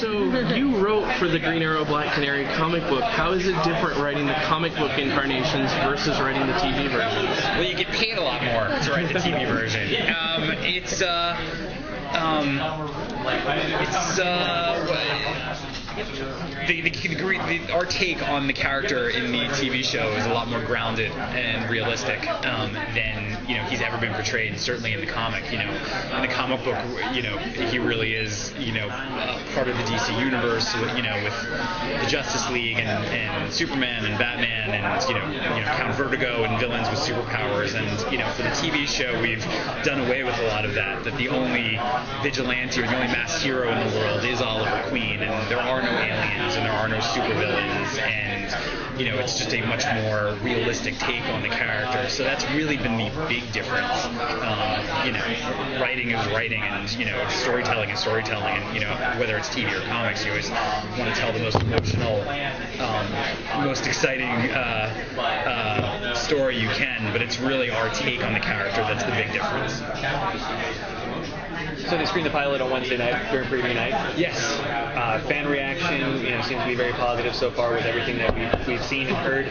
So you wrote for the Green Arrow Black Canary comic book. How is it different writing the comic book incarnations versus writing the TV versions? Well, you get paid a lot more to write the TV version. Our take on the character in the TV show is a lot more grounded and realistic than he's ever been portrayed. Certainly in the comic, in the comic book, he really is part of the DC universe, with the Justice League and Superman and Batman and Count Vertigo and villains with superpowers. And for the TV show, we've done away with a lot of that. That the only vigilante or the only masked hero in the world is Oliver Queen, and there are no aliens and there are no supervillains, and it's just a much more realistic take on the character. So that's really been the big difference. Writing is writing, and storytelling is storytelling, and whether it's TV or comics, you always want to tell the most emotional, most exciting story you can, but it's really our take on the character that's the big difference. So they screened the pilot on Wednesday night during preview night. Yes. Fan reaction, seems to be very positive so far with everything that we've seen and heard.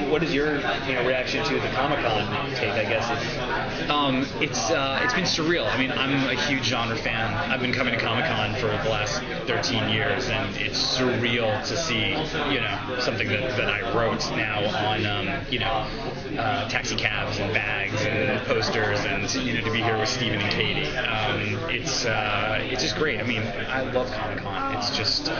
What is your reaction to the Comic-Con take? I guess it's been surreal. I mean, I'm a huge genre fan. I've been coming to Comic-Con for the last 13 years, and it's surreal to see something that I wrote now on taxi cabs and bags and posters, and to be here with Stephen and Katie. It's just great. I mean, I love Comic-Con. It's just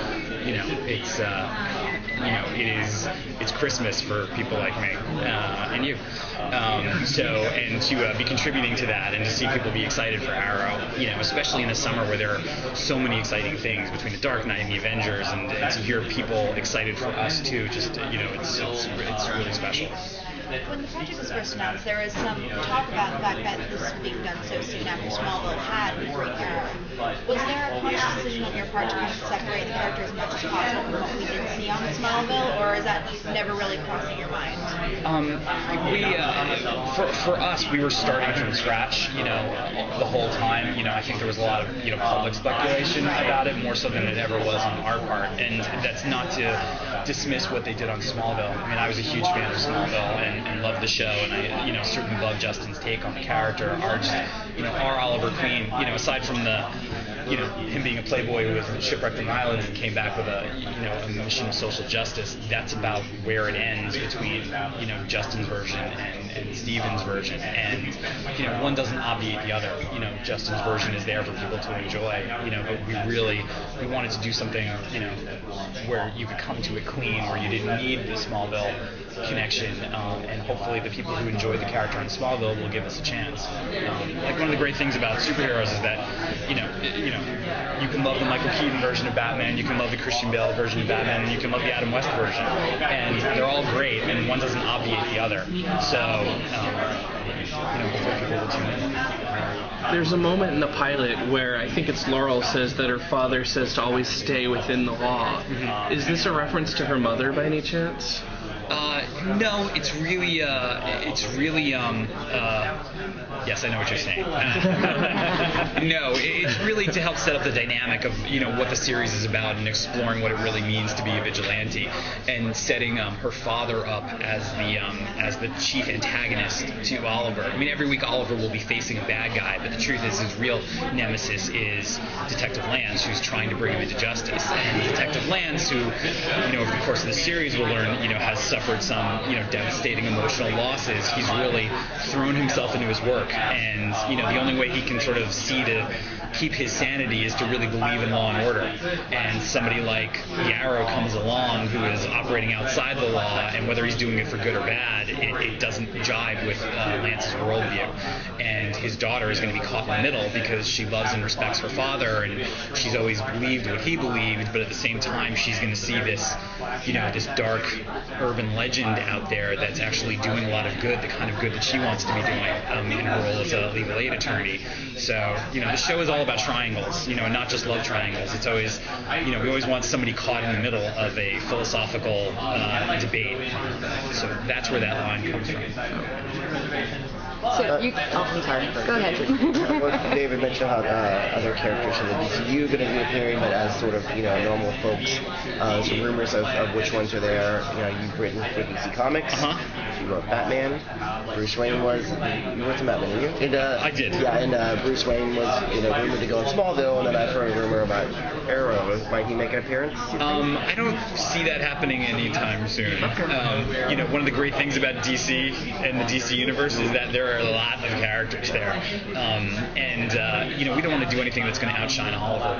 it's Christmas for people like me and you. And to be contributing to that, and to see people be excited for Arrow, especially in the summer where there are so many exciting things between the Dark Knight and the Avengers, and to hear people excited for us too, just it's really special. When the project was first announced, there was some talk about the fact that this was being done so soon after Smallville had Green Arrow. Was there a conscious decision on your part to kind of separate the character as much as possible from what we did see on Smallville, or is that never really crossing your mind? For us, we were starting from scratch, the whole time. I think there was a lot of public speculation about it, more so than it ever was on our part, and that's not to dismiss what they did on Smallville. I mean, I was a huge fan of Smallville and loved the show, and I certainly love Justin's take on the character. Our Oliver Queen, aside from the him being a playboy who was shipwrecked on the island and came back with a mission of social justice, that's about where it ends between Justin's version and Steven's version, and one doesn't obviate the other. Justin's version is there for people to enjoy, but we wanted to do something where you could come to it clean, where you didn't need the Smallville connection, and hopefully the people who enjoyed the character in Smallville will give us a chance. Like, one of the great things about superheroes is that you can love the Michael Keaton version of Batman, you can love the Christian Bale version of Batman, and you can love the Adam West version, and they're all great, and one doesn't obviate the other. So hopefully people will tune in. There's a moment in the pilot where I think it's Laurel says that her father says to always stay within the law. Mm-hmm. Is this a reference to her mother by any chance? No, it's really, yes, I know what you're saying. No, it's really to help set up the dynamic of, what the series is about, and exploring what it really means to be a vigilante, and setting her father up as the chief antagonist to Oliver. I mean, every week Oliver will be facing a bad guy, but the truth is his real nemesis is Detective Lance, who's trying to bring him into justice. And Detective Lance, who, over the course of the series we'll learn, has suffered some, devastating emotional losses. He's really thrown himself into his work, and, the only way he can sort of see to keep his sanity is to really believe in law and order. And somebody like the Arrow comes along who is operating outside the law, and whether he's doing it for good or bad, it doesn't jive with Lance's worldview. And his daughter is going to be caught in the middle because she loves and respects her father, and she's always believed what he believed, but at the same time she's going to see this, this dark urban legend out there that's actually doing a lot of good, the kind of good that she wants to be doing in her role as a legal aid attorney. So, the show is all about triangles, not just love triangles. It's always, we always want somebody caught in the middle of a philosophical debate. So that's where that line comes from. So I'm sorry. Go ahead. Well, David mentioned how other characters in the DCU going to be appearing, but as sort of normal folks. Some rumors of which ones are there. You've written for DC Comics. You wrote Batman. Bruce Wayne was. You wrote some Batman, didn't you? And, I did. Yeah, and Bruce Wayne was rumored to go in Smallville, and then I've heard a rumor about Arrow. Might he make an appearance? I don't see that happening anytime soon. One of the great things about DC and the DC universe is that there are a lot of characters there, and we don't want to do anything that's going to outshine Oliver,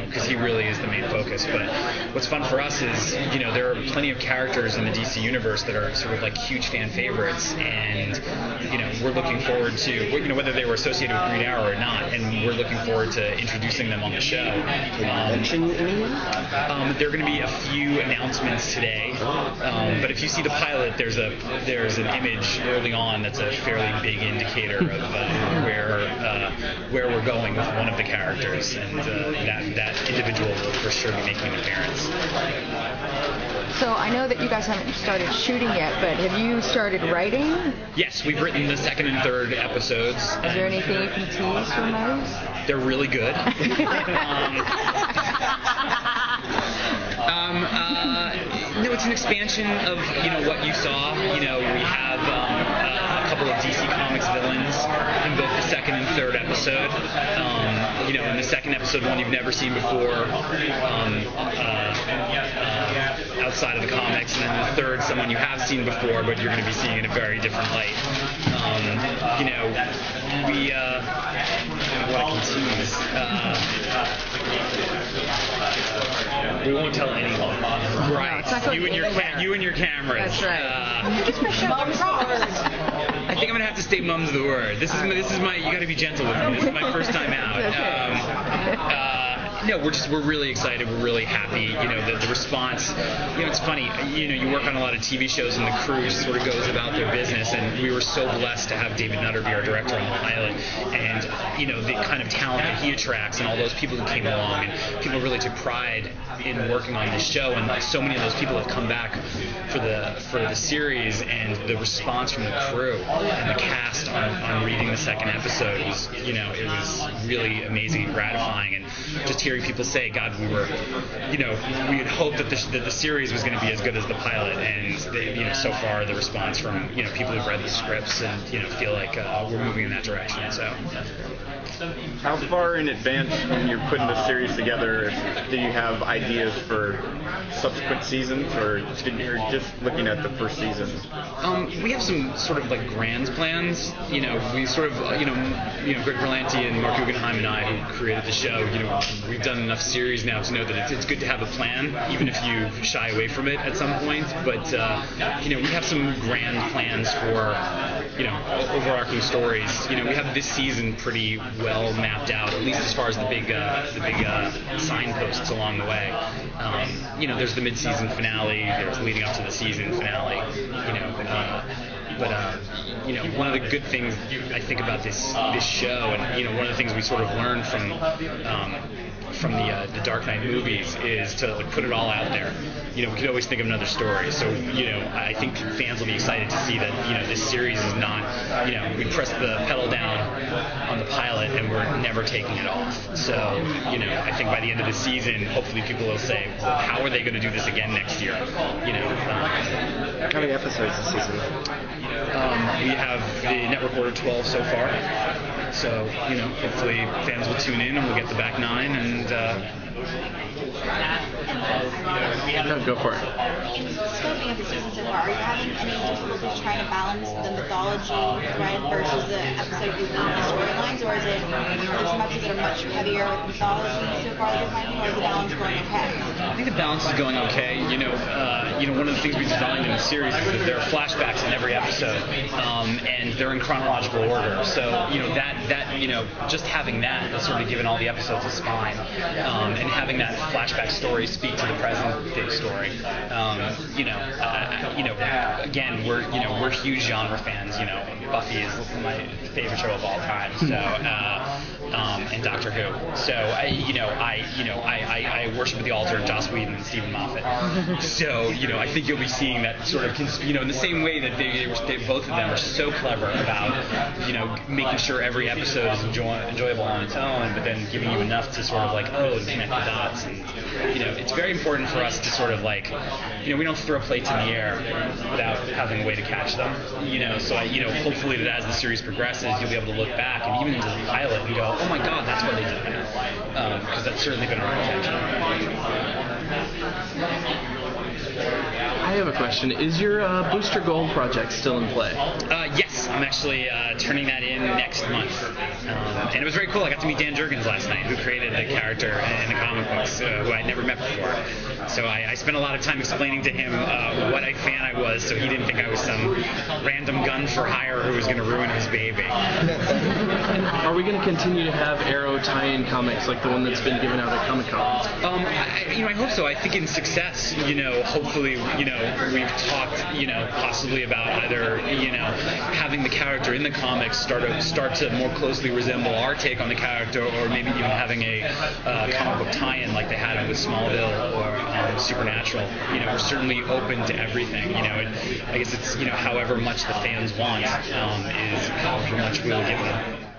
because he really is the main focus. But what's fun for us is there are plenty of characters in the DC universe that are sort of like huge fan favorites, and we're looking forward to whether they were associated with Green Arrow or not, and we're looking forward to introducing them on the show. There are going to be a few announcements today, but if you see the pilot, there's an image early on that's a fairly big indicator of where we're going with one of the characters, and that individual will for sure be making an appearance. So I know that you guys haven't started shooting yet, but have you started writing? Yes, we've written the second and third episodes. Is there anything you can tease from those? They're really good. No, it's an expansion of what you saw. We have a couple of DC Comics villains in both the second and third episode. In the second episode, one you've never seen before outside of the comics, and then the third, someone you have seen before, but you're going to be seeing in a very different light. What I can tease. We won't tell anyone. Right. No, you and your cameras. That's right. I think I'm gonna have to state mum's the word. This is my. You got to be gentle with me. This is my first time out. No, we're really excited. We're really happy. The response. It's funny. You work on a lot of TV shows, and the crew just sort of goes about their business. And we were so blessed to have David Nutter be our director on the pilot, and the kind of talent that he attracts, and all those people who came along, and people really took pride in working on this show. And so many of those people have come back for the series, and the response from the crew and the cast on reading the second episode was, it was really amazing and gratifying. And just hearing people say, God, we had hoped that the series was going to be as good as the pilot, and they, so far the response from people who've read the scripts and feel like we're moving in that direction. So. How far in advance, when you're putting the series together, do you have ideas for subsequent seasons, or you're just looking at the first season? We have some sort of like grand plans. We sort of, Greg Berlanti and Mark Guggenheim and I, who created the show, we've done enough series now to know that it's good to have a plan, even if you shy away from it at some point. But we have some grand plans for overarching stories. We have this season pretty well mapped out, at least as far as the big signposts along the way. There's the mid-season finale. There's leading up to the season finale. One of the good things I think about this show, and one of the things we sort of learned from the Dark Knight movies is to put it all out there. We could always think of another story. So I think fans will be excited to see that this series is not we pressed the pedal down on the pilot and we're never taking it off. So I think by the end of the season, hopefully people will say, well, how are they going to do this again next year? How many episodes this season? We have the network order 12 so far. So, hopefully fans will tune in and we'll get the back 9 and go for it. In scoping of the season so far, are you having any difficulties trying to balance the mythology thread versus the episode moving the storylines, or is it some episodes that are much heavier with mythology so far that you're finding, or is the balance going okay? I think the balance is going okay. One of the things we designed in the series is that there are flashbacks in every episode, and they're in chronological order. So just having that has sort of given all the episodes a spine, and having that flashback story speak to the present day story. Again, we're huge genre fans. Buffy is my favorite show of all time. So and Doctor Who. So I worship at the altar of Joss Whedon and Stephen Moffat. So I think you'll be seeing that sort of in the same way that they both of them are so clever about making sure every episode is enjoyable on its own, but then giving you enough to sort of to connect the dots. And it's very important for us to sort of we don't throw plates in the air without having a way to catch them. So hopefully that as the series progresses, you'll be able to look back and even into the pilot and go, oh my God, that's what they did there, because that's certainly been our intention. I have a question. Is your Booster Gold project still in play? Yes, I'm actually turning that in next month. And it was very cool. I got to meet Dan Jurgens last night, who created the character in the comic books, who I'd never met before. So I spent a lot of time explaining to him what a fan I was, so he didn't think I was some random gun for hire who was going to ruin his baby. Are we going to continue to have Arrow tie-in comics like the one that's been given out at Comic-Con? I hope so. I think in success, hopefully, we've talked, possibly about either, having the character in the comics start to more closely resemble our take on the character, or maybe even having a comic book tie-in like they had with Smallville or Supernatural. We're certainly open to everything. I guess it's, however much the fans want is however much we'll give them.